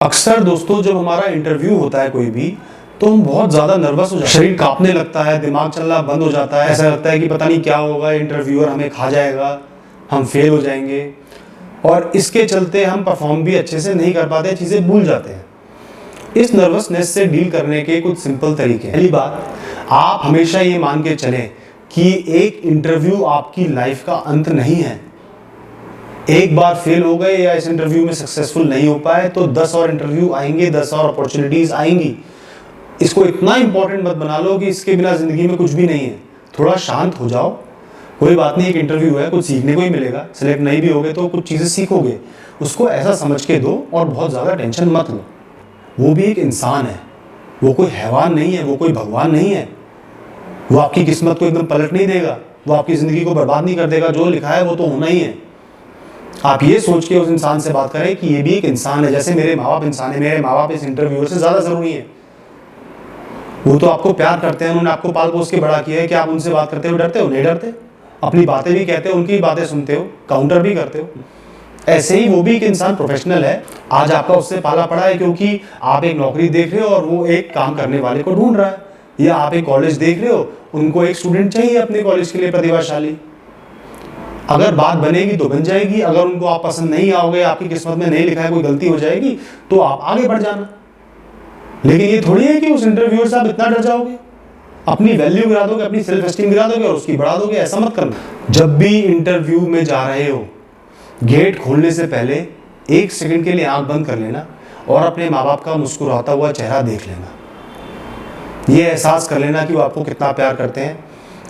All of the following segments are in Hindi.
अक्सर दोस्तों जब हमारा इंटरव्यू होता है कोई भी, तो हम बहुत ज़्यादा नर्वस हो जाते हैं। शरीर कांपने लगता है, दिमाग चलना बंद हो जाता है। ऐसा लगता है कि पता नहीं क्या होगा, इंटरव्यूअर हमें खा जाएगा, हम फेल हो जाएंगे। और इसके चलते हम परफॉर्म भी अच्छे से नहीं कर पाते, चीज़ें भूल जाते हैं। इस नर्वसनेस से डील करने के कुछ सिंपल तरीके हैं। पहली बात, आप हमेशा ये मान के चलें कि एक इंटरव्यू आपकी लाइफ का अंत नहीं है। एक बार फेल हो गए या इस इंटरव्यू में सक्सेसफुल नहीं हो पाए तो 10 और इंटरव्यू आएंगे, 10 और अपॉर्चुनिटीज आएंगी। इसको इतना इंपॉर्टेंट मत बना लो कि इसके बिना जिंदगी में कुछ भी नहीं है। थोड़ा शांत हो जाओ, कोई बात नहीं, एक इंटरव्यू है, कुछ सीखने को ही मिलेगा। सिलेक्ट नहीं भी होगे तो कुछ चीज़ें सीखोगे, उसको ऐसा समझ के दो और बहुत ज़्यादा टेंशन मत लो। वो भी एक इंसान है, वो कोई हैवान नहीं है, वो कोई भगवान नहीं है। वो आपकी किस्मत को एकदम पलट नहीं देगा, वो आपकी ज़िंदगी को बर्बाद नहीं कर देगा। जो लिखा है वो तो होना ही है। आप ये सोच के उस इंसान से बात करें कि ये भी एक इंसान है, जैसे मेरे माँ बाप इंसान है, मेरे माँ बाप इस इंटरव्यूअर से ज़्यादा ज़रूरी है। वो तो आपको प्यार करते हैं, उन्होंने आपको पाल पोस के बड़ा किया है कि आप उनसे बात करते हो डरते हो? नहीं डरते। अपनी बातें भी कहते हो, उनकी बातें सुनते हो, काउंटर भी करते हो। ऐसे ही वो भी एक इंसान प्रोफेशनल है। आज आपका उससे पाला पड़ा है क्योंकि आप एक नौकरी देख रहे हो और वो एक काम करने वाले को ढूंढ रहा है। या आप एक कॉलेज देख रहे हो, उनको एक स्टूडेंट चाहिए अपने कॉलेज के लिए प्रतिभाशाली। अगर बात बनेगी तो बन जाएगी, अगर उनको आप पसंद नहीं आओगे, आपकी किस्मत में नहीं लिखा है, कोई गलती हो जाएगी तो आप आगे बढ़ जाना। लेकिन ये थोड़ी है कि उस इंटरव्यूअर से आप इतना डर जाओगे, अपनी वैल्यू गिरा दोगे, अपनी सेल्फ एस्टीम गिरा दोगे और उसकी बढ़ा दोगे। ऐसा मत करना। जब भी इंटरव्यू में जा रहे हो, गेट खोलने से पहले 1 सेकंड के लिए आंख बंद कर लेना और अपने माँ बाप का मुस्कुराता हुआ चेहरा देख लेना। ये एहसास कर लेना कि वो आपको कितना प्यार करते हैं।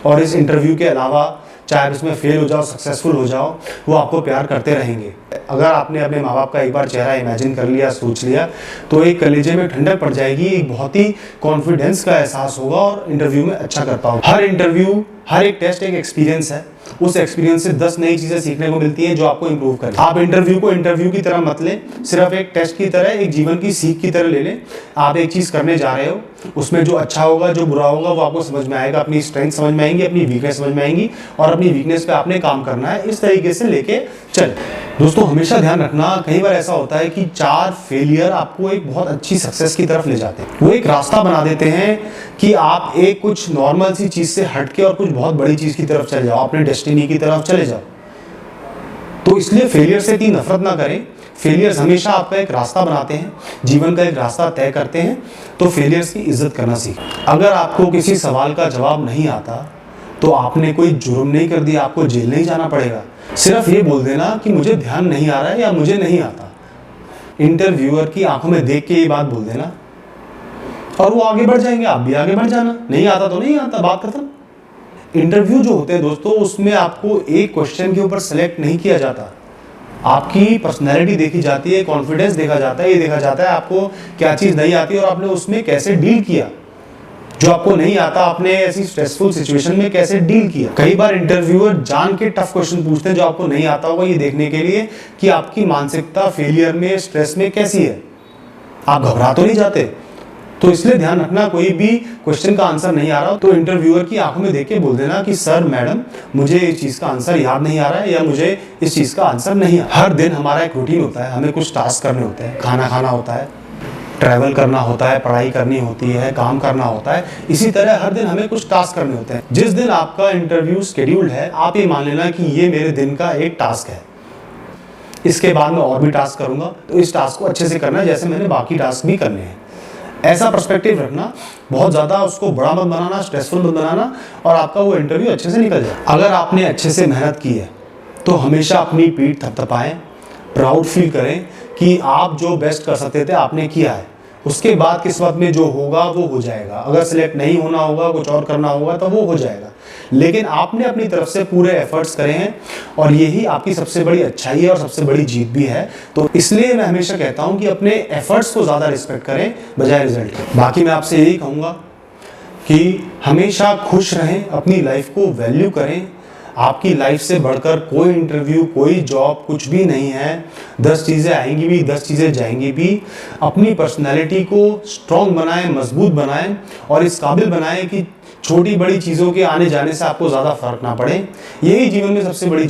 और इस इंटरव्यू के अलावा चाहे उसमें फेल हो जाओ, सक्सेसफुल हो जाओ, वो आपको प्यार करते रहेंगे। अगर आपने अपने माँ बाप का एक बार चेहरा इमेजिन कर लिया, सोच लिया, तो एक कलेजे में ठंडक पड़ जाएगी, एक बहुत ही कॉन्फिडेंस का एहसास होगा और इंटरव्यू में अच्छा कर पाओगे। हर इंटरव्यू, हर एक टेस्ट एक एक्सपीरियंस है। उस एक्सपीरियंस से 10 नई चीज़ें सीखने को मिलती हैं जो आपको इंप्रूव करें। आप इंटरव्यू को इंटरव्यू की तरह मत लें, सिर्फ एक टेस्ट की तरह, एक जीवन की सीख की तरह ले लें। आप एक चीज़ करने जा रहे हो, उसमें जो अच्छा होगा, जो बुरा होगा, वो आपको समझ में आएगा। अपनी स्ट्रेंथ समझ में आएंगी, अपनी वीकनेस समझ में आएंगी और अपनी वीकनेस पे आपने काम करना है। इस तरीके से लेके चल। दोस्तों हमेशा ध्यान रखना, कई बार ऐसा होता है कि 4 फेलियर आपको एक बहुत अच्छी सक्सेस की तरफ ले जाते हैं। वो एक रास्ता बना देते हैं कि आप एक कुछ नॉर्मल सी चीज़ से हटके और कुछ बहुत बड़ी चीज़ की तरफ चले जाओ, अपने डेस्टिनी की तरफ चले जाओ। तो इसलिए फेलियर से इतनी नफरत ना करें। फेलियर्स हमेशा आपका एक रास्ता बनाते हैं, जीवन का एक रास्ता तय करते हैं। तो फेलियर्स की इज्जत करना सीखें। अगर आपको किसी सवाल का जवाब नहीं आता तो आपने कोई जुर्म नहीं कर दिया, आपको जेल नहीं जाना पड़ेगा। सिर्फ ये बोल देना कि मुझे ध्यान नहीं आ रहा है या मुझे नहीं आता। इंटरव्यूअर की आंखों में देख के ये बात बोल देना और वो आगे बढ़ जाएंगे, आप भी आगे बढ़ जाना। नहीं आता तो नहीं आता, बात खत्म। इंटरव्यू जो होते हैं दोस्तों, उसमें आपको एक क्वेश्चन के ऊपर सेलेक्ट नहीं किया जाता। आपकी पर्सनैलिटी देखी जाती है, कॉन्फिडेंस देखा जाता है, ये देखा जाता है आपको क्या चीज़ नहीं आती और आपने उसमें कैसे डील किया। जो आपको नहीं आता, आपने ऐसी स्ट्रेसफुल सिचुएशन में कैसे डील किया। कई बार इंटरव्यूअर जान के टफ क्वेश्चन पूछते हैं जो आपको नहीं आता होगा, ये देखने के लिए कि आपकी मानसिकता फेलियर में, स्ट्रेस में कैसी है। आप घबरा तो नहीं जाते। तो इसलिए ध्यान रखना, कोई भी क्वेश्चन का आंसर नहीं आ रहा तो इंटरव्यूअर की आंखों में देख के बोल देना कि सर, मैडम, मुझे इस चीज़ का आंसर याद नहीं आ रहा है या मुझे इस चीज़ का आंसर नहीं आ रहा। हर दिन हमारा एक रूटीन होता है, हमें कुछ टास्क करने होते हैं। खाना खाना होता है, ट्रैवल करना होता है, पढ़ाई करनी होती है, काम करना होता है। इसी तरह हर दिन हमें कुछ टास्क करने होते हैं। जिस दिन आपका इंटरव्यू शेड्यूल्ड है, आप ये मान लेना कि ये मेरे दिन का एक टास्क है। इसके बाद मैं और भी टास्क करूँगा, तो इस टास्क को अच्छे से करना है जैसे मैंने बाकी टास्क भी करने हैं। ऐसा पर्सपेक्टिव रखना, बहुत ज़्यादा उसको बड़ा मत बनाना, स्ट्रेसफुल मत बनाना और आपका वो इंटरव्यू अच्छे से निकल जाए। अगर आपने अच्छे से मेहनत की है तो हमेशा अपनी पीठ थपथपाएं, प्राउड फील करें कि आप जो बेस्ट कर सकते थे आपने किया है। उसके बाद किस्मत में जो होगा वो हो जाएगा। अगर सिलेक्ट नहीं होना होगा, कुछ और करना होगा तो वो हो जाएगा। लेकिन आपने अपनी तरफ से पूरे एफर्ट्स करे हैं और यही आपकी सबसे बड़ी अच्छाई है और सबसे बड़ी जीत भी है। तो इसलिए मैं हमेशा कहता हूं कि अपने एफर्ट्स को ज़्यादा रिस्पेक्ट करें बजाय रिजल्ट के। बाकी मैं आपसे यही कहूँगा कि हमेशा खुश रहें, अपनी लाइफ को वैल्यू करें। आपकी लाइफ से बढ़कर कोई इंटरव्यू, कोई जॉब, कुछ भी नहीं है। 10 चीज़ें आएंगी भी, 10 चीज़ें जाएंगी भी। अपनी पर्सनैलिटी को स्ट्रॉन्ग बनाएं, मजबूत बनाएं और इस काबिल बनाएं कि छोटी बड़ी चीज़ों के आने जाने से आपको ज़्यादा फर्क ना पड़े। यही जीवन में सबसे बड़ी